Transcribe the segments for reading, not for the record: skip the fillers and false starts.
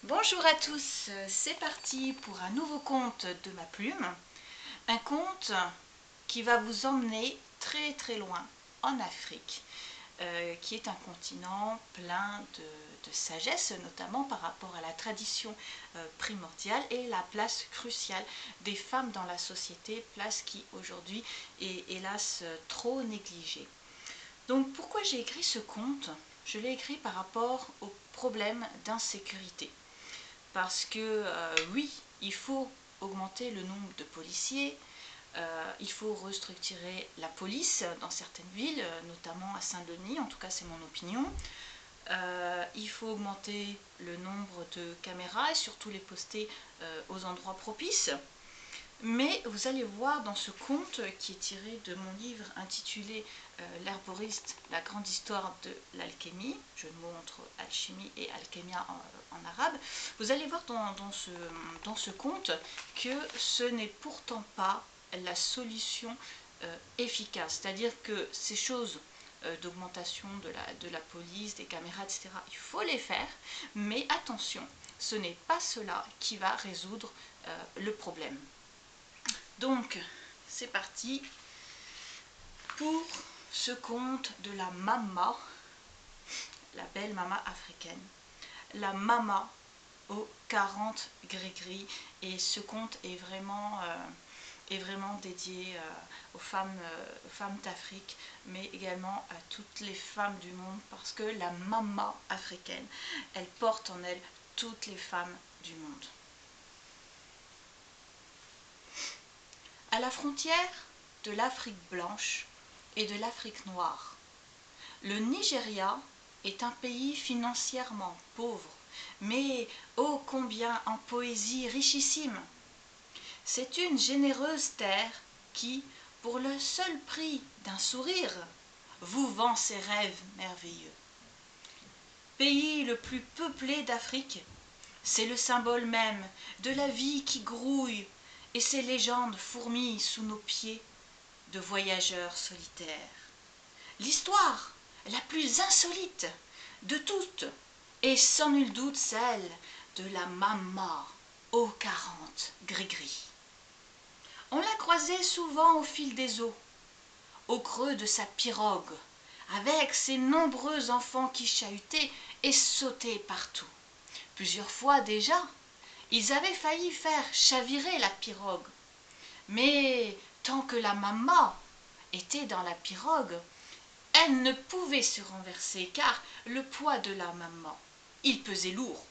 Bonjour à tous, c'est parti pour un nouveau conte de ma plume. Un conte qui va vous emmener très très loin en Afrique, qui est un continent plein de sagesse, notamment par rapport à la tradition primordiale et la place cruciale des femmes dans la société, place qui aujourd'hui est hélas trop négligée. Donc pourquoi j'ai écrit ce conte? Je l'ai écrit par rapport au problème d'insécurité. Parce que oui, il faut augmenter le nombre de policiers, il faut restructurer la police dans certaines villes, notamment à Saint-Denis, en tout cas c'est mon opinion. Il faut augmenter le nombre de caméras et surtout les poster aux endroits propices. Mais vous allez voir dans ce conte qui est tiré de mon livre intitulé L'herboriste, la grande histoire de l'alchimie, jeu de mots entre alchimie et alchémia en arabe, vous allez voir dans ce conte que ce n'est pourtant pas la solution efficace. C'est-à-dire que ces choses d'augmentation de la police, des caméras, etc., il faut les faire, mais attention, ce n'est pas cela qui va résoudre le problème. Donc, c'est parti pour ce conte de la Mama, la belle Mama africaine. La Mama aux 40 gris-gris. Et ce conte est vraiment dédié aux femmes d'Afrique, mais également à toutes les femmes du monde, parce que la Mama africaine, elle porte en elle toutes les femmes du monde. À la frontière de l'Afrique blanche et de l'Afrique noire, le Nigeria est un pays financièrement pauvre, mais ô combien en poésie richissime. C'est une généreuse terre qui, pour le seul prix d'un sourire, vous vend ses rêves merveilleux. Pays le plus peuplé d'Afrique, c'est le symbole même de la vie qui grouille, et ces légendes fourmillent sous nos pieds de voyageurs solitaires. L'histoire la plus insolite de toutes est sans nul doute celle de la Mama aux 40 gris-gris. On l'a croisée souvent au fil des eaux, au creux de sa pirogue, avec ses nombreux enfants qui chahutaient et sautaient partout. Plusieurs fois déjà, ils avaient failli faire chavirer la pirogue. Mais tant que la Mama était dans la pirogue, elle ne pouvait se renverser, car le poids de la Mama, il pesait lourd.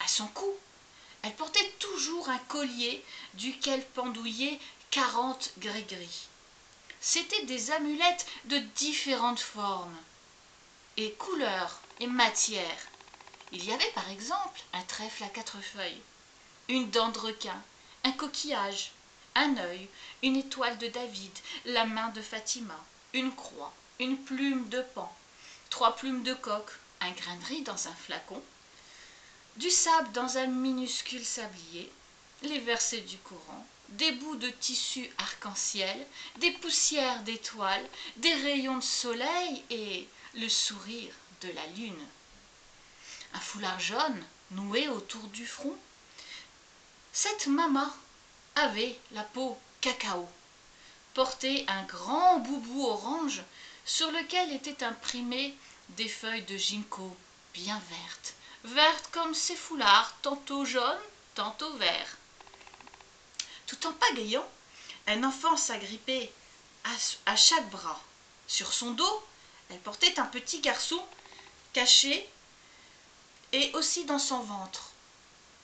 À son cou, elle portait toujours un collier duquel pendouillaient 40 gris-gris. C'étaient des amulettes de différentes formes et couleurs et matières. Il y avait par exemple un trèfle à 4 feuilles, une dent de requin, un coquillage, un œil, une étoile de David, la main de Fatima, une croix, une plume de paon, 3 plumes de coq, un grain de riz dans un flacon, du sable dans un minuscule sablier, les versets du Coran, des bouts de tissu arc-en-ciel, des poussières d'étoiles, des rayons de soleil et le sourire de la lune. Un foulard jaune noué autour du front. Cette Mama avait la peau cacao, portait un grand boubou orange sur lequel étaient imprimées des feuilles de ginkgo bien vertes comme ses foulards, tantôt jaunes, tantôt verts. Tout en pagayant, un enfant s'agrippait à chaque bras. Sur son dos, elle portait un petit garçon caché, et aussi dans son ventre,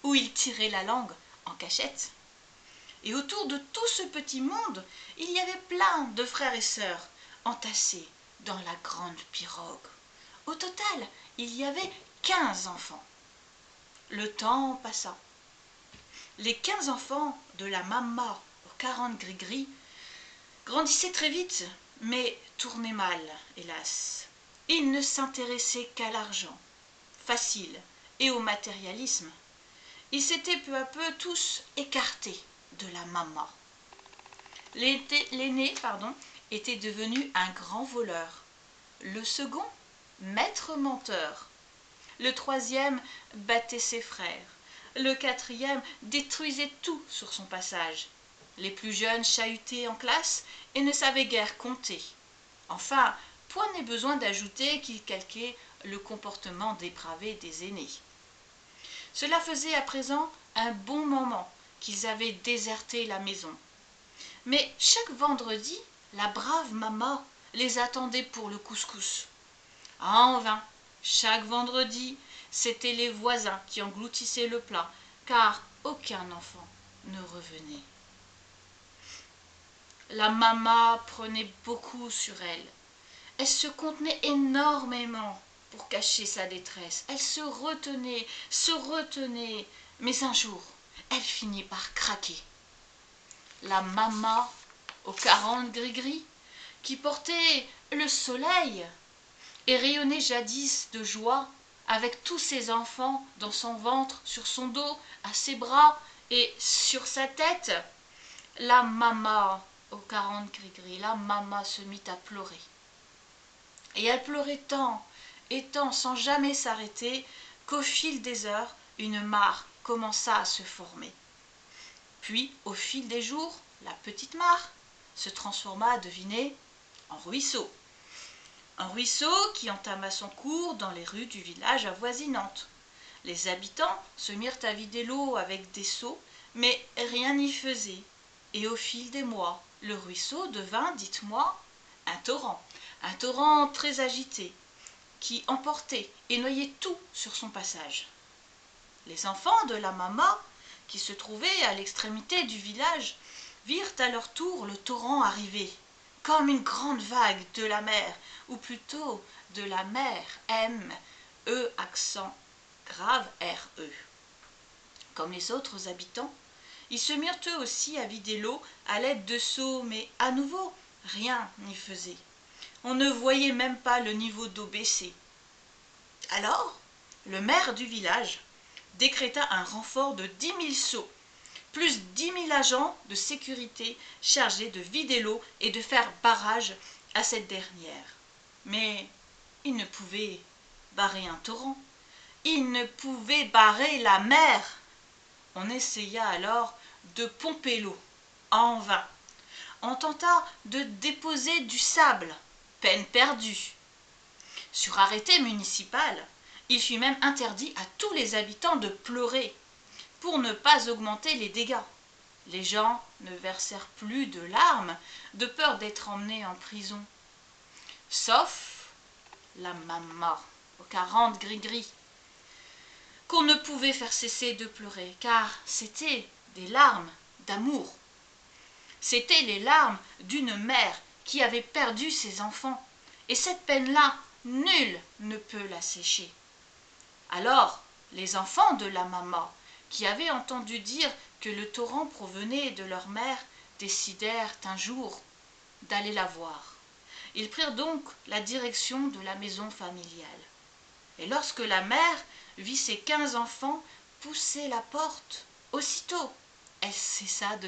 où il tirait la langue en cachette. Et autour de tout ce petit monde, il y avait plein de frères et sœurs entassés dans la grande pirogue. Au total, il y avait 15 enfants. Le temps passa. Les 15 enfants de la Mama aux 40 gris-gris grandissaient très vite, mais tournaient mal, hélas. Ils ne s'intéressaient qu'à l'argent facile et au matérialisme. Ils s'étaient peu à peu tous écartés de la Mama. L'aîné, était devenu un grand voleur. Le second, maître menteur. Le troisième battait ses frères. Le quatrième détruisait tout sur son passage. Les plus jeunes chahutaient en classe et ne savaient guère compter. Enfin, point n'est besoin d'ajouter qu'ils calquaient le comportement dépravé des aînés. Cela faisait à présent un bon moment qu'ils avaient déserté la maison. Mais chaque vendredi, la brave maman les attendait pour le couscous. En vain, chaque vendredi, c'étaient les voisins qui engloutissaient le plat, car aucun enfant ne revenait. La maman prenait beaucoup sur elle. Elle se contenait énormément pour cacher sa détresse. Elle se retenait, mais un jour, elle finit par craquer. La maman aux 40 gris-gris, qui portait le soleil et rayonnait jadis de joie avec tous ses enfants dans son ventre, sur son dos, à ses bras et sur sa tête, la maman aux 40 gris-gris, la maman se mit à pleurer. Et elle pleurait tant et tant sans jamais s'arrêter qu'au fil des heures, une mare commença à se former. Puis, au fil des jours, la petite mare se transforma, devinez, en ruisseau. Un ruisseau qui entama son cours dans les rues du village avoisinante. Les habitants se mirent à vider l'eau avec des seaux, mais rien n'y faisait. Et au fil des mois, le ruisseau devint, dites-moi, un torrent très agité, qui emportait et noyait tout sur son passage. Les enfants de la maman, qui se trouvaient à l'extrémité du village, virent à leur tour le torrent arriver, comme une grande vague de la mer, ou plutôt de la mer, M-E accent grave R-E. Comme les autres habitants, ils se mirent eux aussi à vider l'eau à l'aide de seaux, mais à nouveau, rien n'y faisait. On ne voyait même pas le niveau d'eau baisser. Alors, le maire du village décréta un renfort de 10 000 seaux, plus 10 000 agents de sécurité chargés de vider l'eau et de faire barrage à cette dernière. Mais il ne pouvait barrer un torrent, il ne pouvait barrer la mer. On essaya alors de pomper l'eau, en vain. On tenta de déposer du sable, peine perdue. Sur arrêté municipal, il fut même interdit à tous les habitants de pleurer pour ne pas augmenter les dégâts. Les gens ne versèrent plus de larmes de peur d'être emmenés en prison. Sauf la maman aux 40 gris-gris, qu'on ne pouvait faire cesser de pleurer, car c'étaient des larmes d'amour. C'étaient les larmes d'une mère qui avait perdu ses enfants, et cette peine-là, nul ne peut la sécher. Alors, les enfants de la maman, qui avaient entendu dire que le torrent provenait de leur mère, décidèrent un jour d'aller la voir. Ils prirent donc la direction de la maison familiale. Et lorsque la mère vit ses 15 enfants pousser la porte, aussitôt, elle cessa de